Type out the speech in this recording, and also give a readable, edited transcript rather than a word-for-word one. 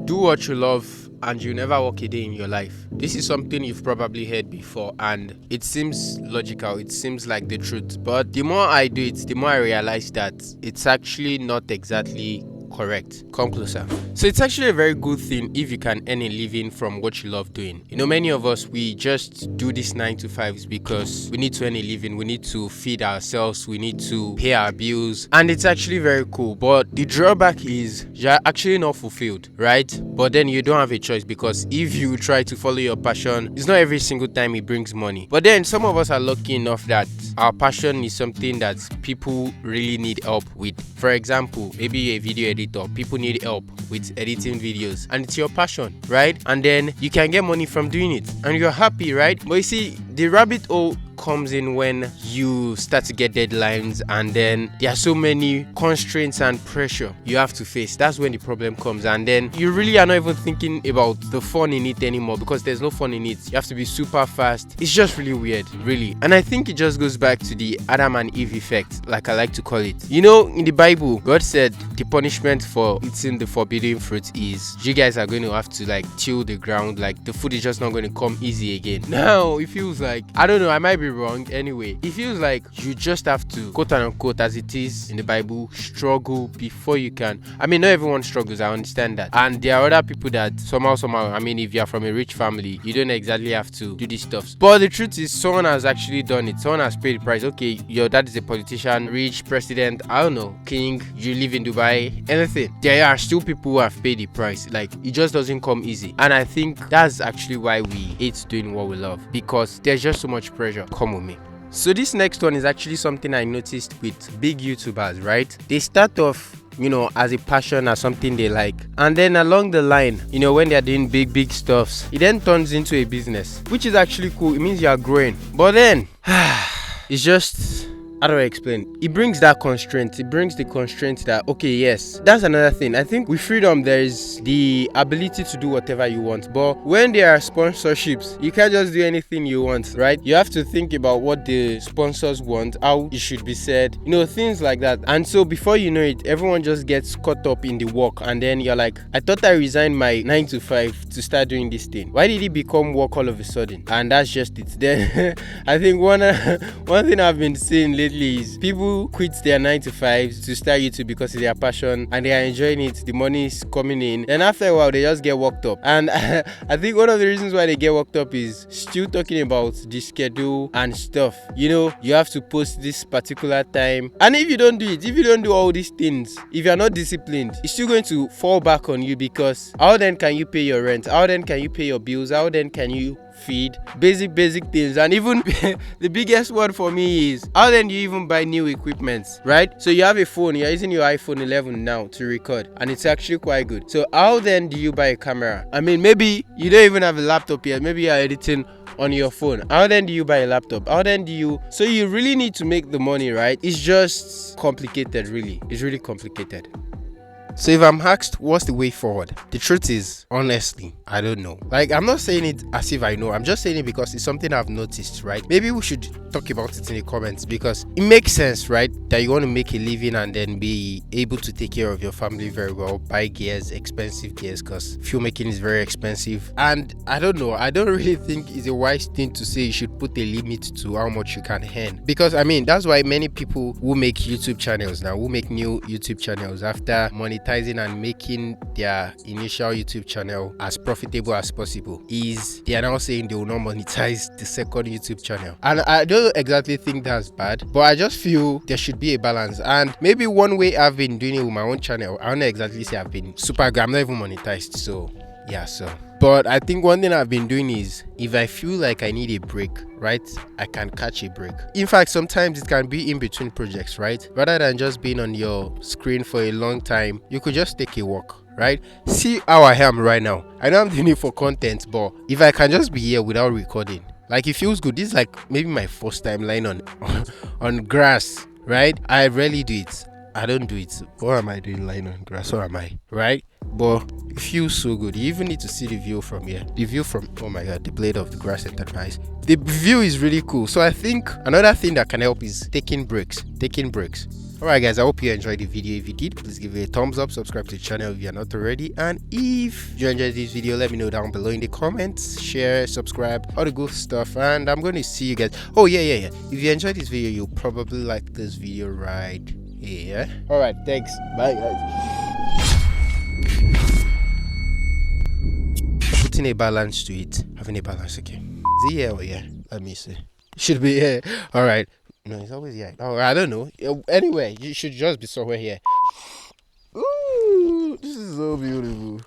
Do what you love and you never work a day in your life. This is something you've probably heard before and it seems logical, it seems like the truth. But the more I do it, the more I realize that it's actually not exactly correct. Come closer. So it's actually a very good thing if you can earn a living from what you love doing. Many of us, we just do these 9 to 5s because we need to earn a living, we need to feed ourselves, we need to pay our bills, and it's actually very cool. But the drawback is you're actually not fulfilled, right? But then you don't have a choice, because if you try to follow your passion, it's not every single time it brings money. But then some of us are lucky enough that our passion is something that people really need help with. For example, maybe you're a video editor, people need help with editing videos, and it's your passion, right? And then you can get money from doing it and you're happy, right? But you see, the rabbit hole comes in when you start to get deadlines and then there are so many constraints and pressure you have to face. That's when the problem comes, and then you really are not even thinking about the fun in it anymore, because there's no fun in it. You have to be super fast. It's just really weird, really. And I think it just goes back to the Adam and Eve effect, like I like to call it. In the Bible, God said the punishment for eating the forbidden fruit is you guys are going to have to till the ground, the food is just not going to come easy again. Now it feels like, I don't know, I might be wrong. Anyway, it feels like you just have to, quote unquote, as it is in the Bible, struggle before you can. I mean, not everyone struggles, I understand that, and there are other people that somehow, I mean, if you're from a rich family, you don't exactly have to do these stuff. But the truth is, someone has actually done it. Someone has paid the price. Okay, your dad is a politician, rich president, I don't know, king, you live in Dubai, anything. There are still people who have paid the price. It just doesn't come easy, and I think that's actually why we hate doing what we love, because there's just so much pressure. Come with me. So this next one is actually something I noticed with big YouTubers, right? They start off as a passion, as something they like, and then along the line, when they're doing big stuffs, it then turns into a business, which is actually cool. It means you are growing. But then it's just, how do I explain? It brings that constraint. It brings the constraint that, okay, yes, that's another thing. I think with freedom, there is the ability to do whatever you want. But when there are sponsorships, you can't just do anything you want, right? You have to think about what the sponsors want, how it should be said, things like that. And so before you know it, everyone just gets caught up in the work. And then you're like, I thought I resigned my 9 to 5 to start doing this thing. Why did it become work all of a sudden? And that's just it. Then I think one thing I've been seeing lately is people quit their 9 to 5s to start YouTube because it's their passion and they are enjoying it. The money is coming in. Then after a while, they just get worked up. And I think one of the reasons why they get worked up is still talking about the schedule and stuff. You have to post this particular time. And if you don't do it, if you don't do all these things, if you're not disciplined, it's still going to fall back on you, because how then can you pay your rent? How then can you pay your bills? How then can you feed basic things? And even the biggest one for me is, how then do you even buy new equipment, right? So you have a phone, you're using your iPhone 11 now to record, and it's actually quite good. So how then do you buy a camera? I mean, maybe you don't even have a laptop yet, maybe you're editing on your phone. How then do you buy a laptop? How then do you... So you really need to make the money, right? It's just complicated, really. It's really complicated. So if I'm asked what's the way forward, the truth is, honestly, I don't know. I'm not saying it as if I know. I'm just saying it because it's something I've noticed, right? Maybe we should talk about it in the comments, because it makes sense, right? That you want to make a living and then be able to take care of your family very well, buy gears, expensive gears, because filmmaking is very expensive. And I don't know. I don't really think it's a wise thing to say you should put a limit to how much you can earn. Because, I mean, that's why many people who make YouTube channels now, who make new YouTube channels after monetizing and making their initial YouTube channel as profitable as possible, is they are now saying they will not monetize the second YouTube channel. And I don't exactly think that's bad, but I just feel there should be a balance. And maybe one way I've been doing it with my own channel, I don't exactly say I've been super good. I'm not even monetized, so yeah. But I think one thing I've been doing is, if I feel like I need a break, right, I can catch a break. In fact, sometimes it can be in between projects, right? Rather than just being on your screen for a long time, you could just take a walk, right? See how I am right now. I know I'm doing it for content, but if I can just be here without recording, it feels good. This is maybe my first time lying on grass, right? I rarely do it. I don't do it. What am I doing lying on grass? What am I? Right? But it feels so good. You even need to see the view from here. The view from, oh my god, the blade of the grass enterprise. The view is really cool. So I think another thing that can help is taking breaks. Alright guys, I hope you enjoyed the video. If you did, please give it a thumbs up, subscribe to the channel if you are not already, and if you enjoyed this video, let me know down below in the comments. Share, subscribe, all the good stuff, and I'm going to see you guys. Oh yeah, if you enjoyed this video, you'll probably like this video right here. Alright, thanks, bye guys. Putting a balance to it, having a balance. Okay, is it here or here? Let me see. Should be here. Alright. No, it's always here. Oh, I don't know. Anyway, you should just be somewhere here. Ooh, this is so beautiful.